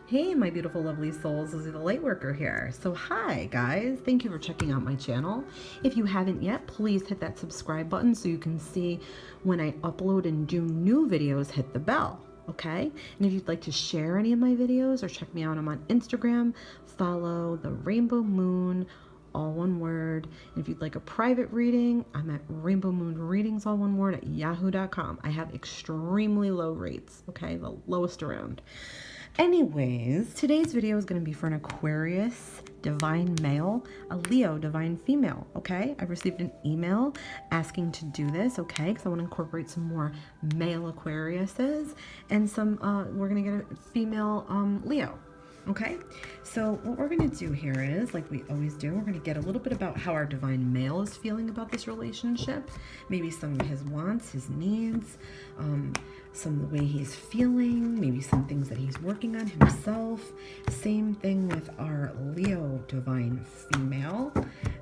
Hey, my beautiful, lovely souls. This is the Lightworker here. So hi, guys. Thank you for checking out my channel. If you haven't yet, please hit that subscribe button so you can see when I upload and do new videos, hit the bell. Okay? And if you'd like to share any of my videos or check me out, I'm on Instagram. Follow the Rainbow Moon, all one word. And if you'd like a private reading, I'm at Rainbow Moon Readings, all one word, at yahoo.com. I have extremely low rates, okay? The lowest around. Anyways, today's video is going to be for an Aquarius divine male, a Leo divine female, okay? I received an email asking to do this, okay? Because I want to incorporate some more male Aquariuses and some, we're going to get a female Leo. Okay, so what we're going to do here is, like we always do, we're going to get a little bit about how our divine male is feeling about this relationship, maybe some of his wants, his needs, some of the way he's feeling, maybe some things that he's working on himself. Same thing with our Leo divine female,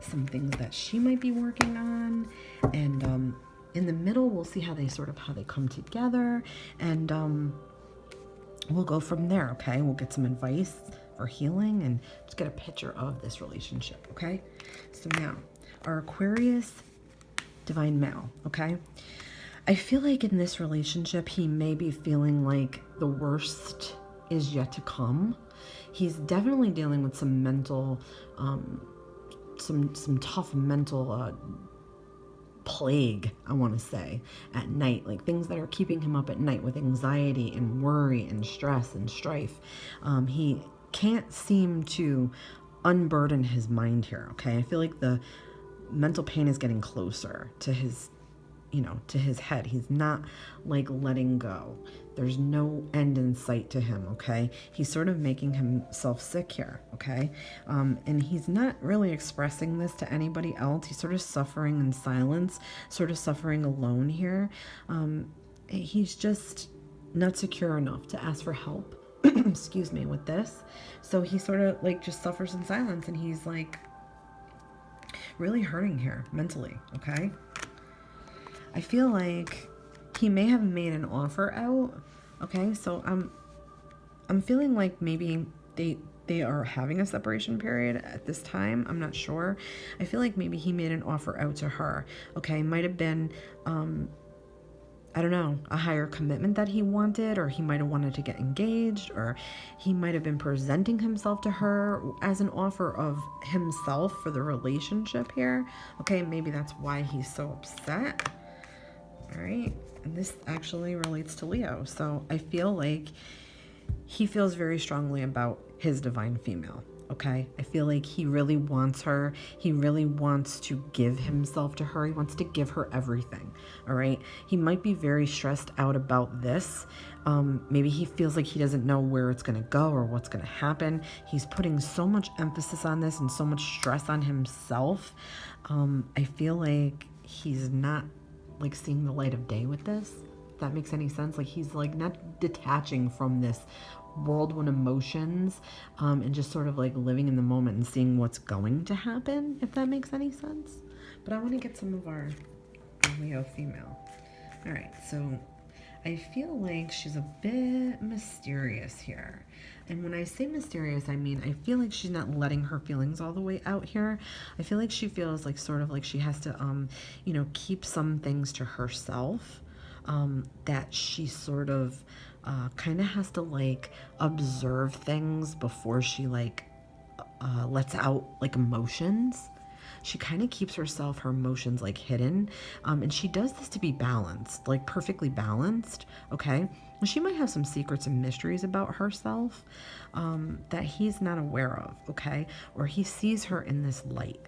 some things that she might be working on, and in the middle we'll see how they come together, and we'll go from there, okay? We'll get some advice for healing and just get a picture of this relationship, okay? So now, our Aquarius divine male, okay? I feel like in this relationship, he may be feeling like the worst is yet to come. He's definitely dealing with some mental, some tough mental plague, I want to say, at night, like things that are keeping him up at night with anxiety and worry and stress and strife. He can't seem to unburden his mind here, okay? I feel like the mental pain is getting closer to his, to his head. He's not like letting go. There's no end in sight to him, okay? He's sort of making himself sick here, okay? And he's not really expressing this to anybody else. He's sort of suffering in silence, sort of suffering alone here. He's just not secure enough to ask for help, excuse me, with this. So he sort of like just suffers in silence, and he's like really hurting here mentally, okay? I feel like he may have made an offer out, okay? So I'm feeling like maybe they are having a separation period at this time. I'm not sure. I feel like maybe he made an offer out to her, okay? Might have been, I don't know, a higher commitment that he wanted, or he might have wanted to get engaged, or he might have been presenting himself to her as an offer of himself for the relationship here, okay? Maybe that's why he's so upset. All right, and this actually relates to Leo. So I feel like he feels very strongly about his divine female, okay? I feel like he really wants her. He really wants to give himself to her. He wants to give her everything, all right? He might be very stressed out about this. Maybe he feels like he doesn't know where it's going to go or what's going to happen. He's putting so much emphasis on this and so much stress on himself. I feel like he's not like seeing the light of day with this, if that makes any sense. Like he's like not detaching from this whirlwind emotions, and just sort of like living in the moment and seeing what's going to happen, if that makes any sense. But I want to get some of our Leo female. All right, so I feel like she's a bit mysterious here. And when I say mysterious, I mean, I feel like she's not letting her feelings all the way out here. I feel like she feels like sort of like she has to, keep some things to herself, that she sort of kind of has to like observe things before she like lets out like emotions. She kind of keeps her emotions like hidden. And she does this to be balanced, like perfectly balanced, okay? And she might have some secrets and mysteries about herself that he's not aware of, okay? Or he sees her in this light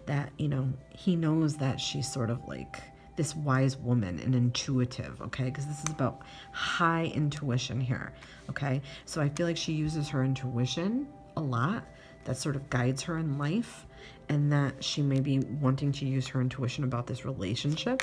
that, he knows that she's sort of like this wise woman and intuitive, okay? Because this is about high intuition here, okay? So I feel like she uses her intuition a lot. That sort of guides her in life, and that she may be wanting to use her intuition about this relationship.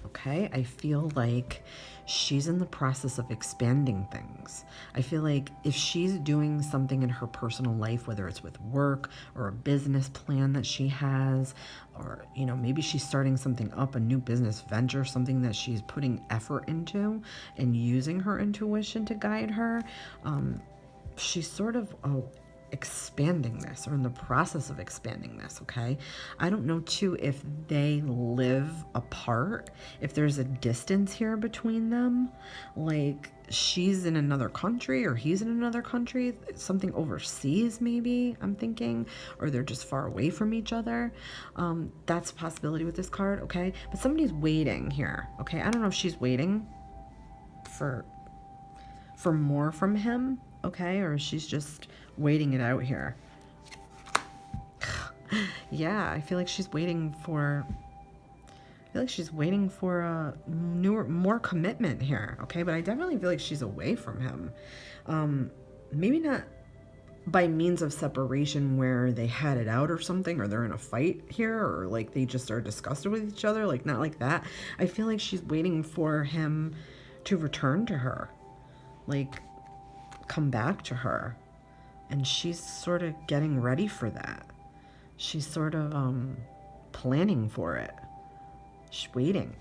Okay, I feel like she's in the process of expanding things. I feel like if she's doing something in her personal life, whether it's with work or a business plan that she has, or, you know, maybe she's starting something up, a new business venture, something that she's putting effort into and using her intuition to guide her, she's sort of expanding this, or in the process of expanding this. Okay, I don't know too if they live apart, if there's a distance here between them, like she's in another country or he's in another country, something overseas maybe, I'm thinking, or they're just far away from each other. That's a possibility with this card. Okay, but somebody's waiting here. Okay, I don't know if she's waiting for more from him, okay, or she's just waiting it out here. Yeah, I feel like she's waiting for a more commitment here, okay? But I definitely feel like she's away from him. Maybe not by means of separation where they had it out or something, or they're in a fight here, or like they just are disgusted with each other, like not like that. I feel like she's waiting for him to return to her, like come back to her, and she's sort of getting ready for that. She's sort of planning for it. She's waiting.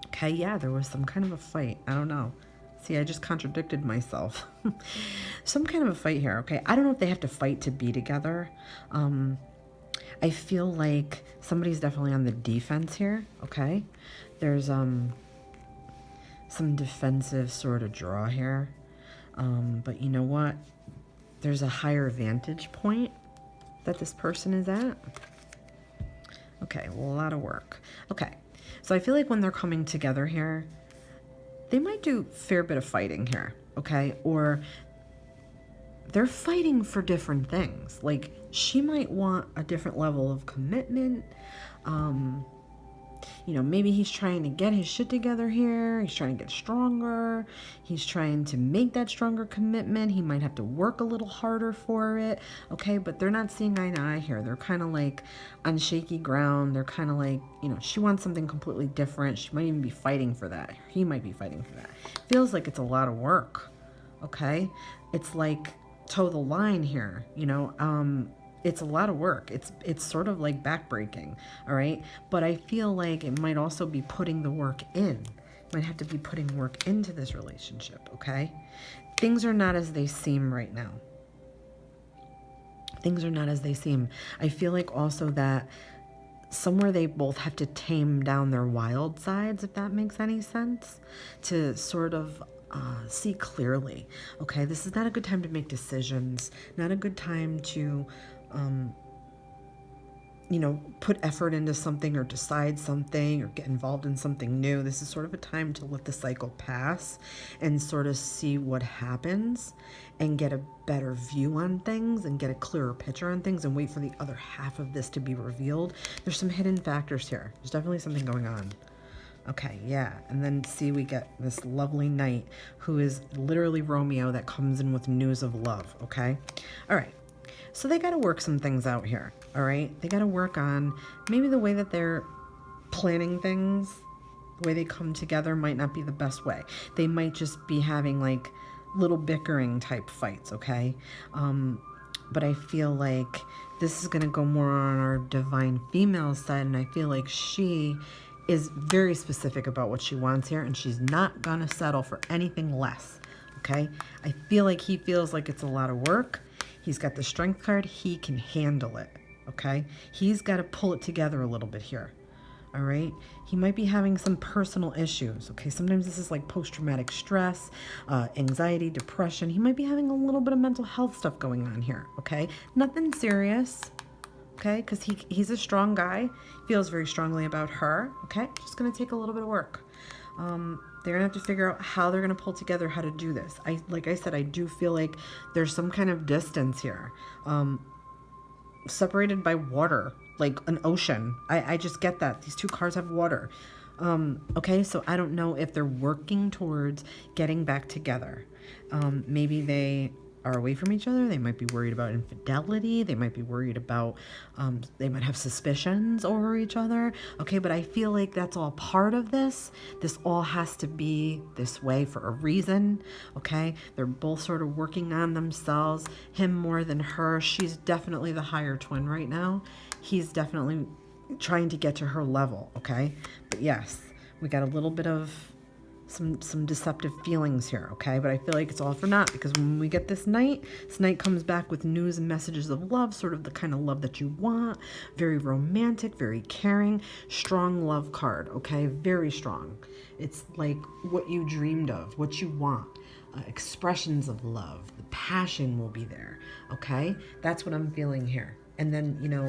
Okay, yeah, there was some kind of a fight. I don't know. See, I just contradicted myself. Some kind of a fight here, okay? I don't know if they have to fight to be together. I feel like somebody's definitely on the defense here, okay? There's some defensive sort of draw here. But you know what? There's a higher vantage point that this person is at. Okay, well, a lot of work. Okay, so I feel like when they're coming together here, they might do a fair bit of fighting here, okay? Or they're fighting for different things. Like, she might want a different level of commitment. You know, maybe he's trying to get his shit together here. He's trying to get stronger. He's trying to make that stronger commitment. He might have to work a little harder for it. Okay, but they're not seeing eye to eye here. They're kind of like on shaky ground. They're kind of like, you know, she wants something completely different. She might even be fighting for that. He might be fighting for that. Feels like it's a lot of work. Okay, it's like toe the line here, you know. It's a lot of work. It's sort of like backbreaking, all right? But I feel like it might also be putting the work in. Might have to be putting work into this relationship, okay? Things are not as they seem right now. Things are not as they seem. I feel like also that somewhere they both have to tame down their wild sides, if that makes any sense, to sort of see clearly. Okay, this is not a good time to make decisions, not a good time to you know, put effort into something or decide something or get involved in something new. This is sort of a time to let the cycle pass and sort of see what happens and get a better view on things and get a clearer picture on things and wait for the other half of this to be revealed. There's some hidden factors here. There's definitely something going on. Okay, yeah, and then see, we get this lovely knight who is literally Romeo that comes in with news of love, okay? All right. So they got to work some things out here, all right? They got to work on maybe the way that they're planning things, the way they come together might not be the best way. They might just be having like little bickering type fights, okay? But I feel like this is going to go more on our divine female side, and I feel like she is very specific about what she wants here, and she's not going to settle for anything less, okay? I feel like he feels like it's a lot of work. He's got the strength card. He can handle it, okay? He's got to pull it together a little bit here, all right? He might be having some personal issues, okay? Sometimes this is like post-traumatic stress, anxiety, depression. He might be having a little bit of mental health stuff going on here, okay? Nothing serious, okay? Because he's a strong guy, feels very strongly about her, okay? Just going to take a little bit of work. They're going to have to figure out how they're going to pull together how to do this. Like I said, I do feel like there's some kind of distance here. Separated by water, like an ocean. I just get that. These two cards have water. Okay, so I don't know if they're working towards getting back together. Maybe they are away from each other. They might be worried about infidelity. They might be worried about, they might have suspicions over each other. Okay, but I feel like that's all part of this. This all has to be this way for a reason. Okay, they're both sort of working on themselves. Him more than her. She's definitely the higher twin right now. He's definitely trying to get to her level. Okay, but yes, we got a little bit of some deceptive feelings here, okay? But I feel like it's all for naught, because when we get this knight comes back with news and messages of love, sort of the kind of love that you want, very romantic, very caring, strong love card, okay? Very strong. It's like what you dreamed of, what you want, expressions of love, the passion will be there, okay? That's what I'm feeling here. And then, you know,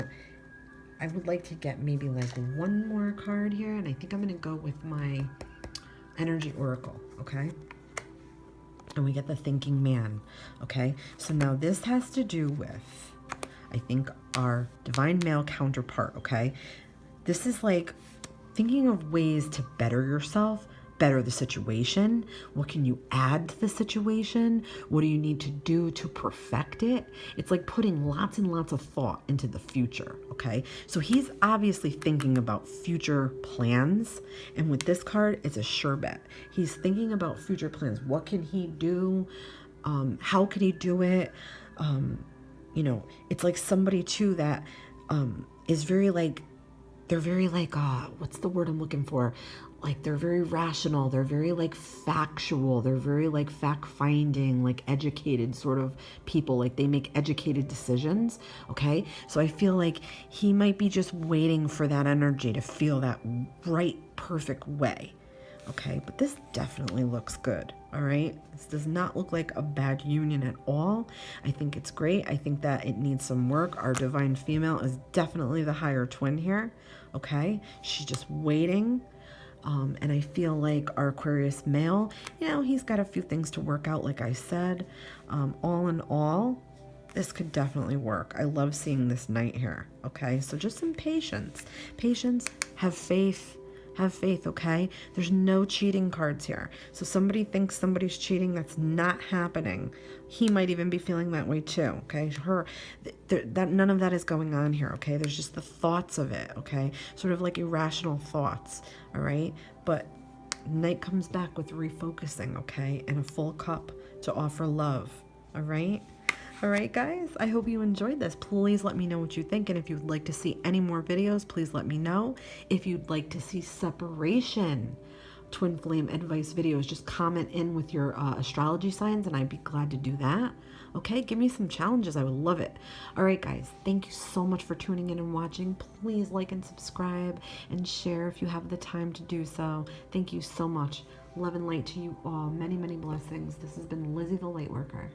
I would like to get maybe like one more card here, and I think I'm going to go with my energy oracle, okay? And we get the thinking man, okay? So now this has to do with, I think, our divine male counterpart, okay? This is like thinking of ways to better yourself, better the situation. What can you add to the situation? What do you need to do to perfect it? It's like putting lots and lots of thought into the future, okay? So he's obviously thinking about future plans. And with this card, it's a sure bet. He's thinking about future plans. What can he do? How can he do it? You know, it's like somebody too that is very like, they're very like, what's the word I'm looking for? Like, they're very rational. They're very like factual. They're very like fact-finding, like educated sort of people. Like they make educated decisions. Okay. So I feel like he might be just waiting for that energy to feel that right, perfect way. Okay. But this definitely looks good. All right. This does not look like a bad union at all. I think it's great. I think that it needs some work. Our divine female is definitely the higher twin here. Okay. She's just waiting. And I feel like our Aquarius male, you know, he's got a few things to work out, like I said. All in all, this could definitely work. I love seeing this knight here, okay? So just some patience. Patience, have faith, okay? There's no cheating cards here. So somebody thinks somebody's cheating, that's not happening. He might even be feeling that way too, okay? None of that is going on here, okay? There's just the thoughts of it, okay? Sort of like irrational thoughts, all right? But Knight comes back with refocusing, okay? And a full cup to offer love, all right? All right, guys, I hope you enjoyed this. Please let me know what you think. And if you'd like to see any more videos, please let me know. If you'd like to see separation twin flame advice videos, just comment in with your astrology signs and I'd be glad to do that. Okay, give me some challenges. I would love it. All right, guys, thank you so much for tuning in and watching. Please like and subscribe and share if you have the time to do so. Thank you so much. Love and light to you all. Many, many blessings. This has been Lizzie the Lightworker.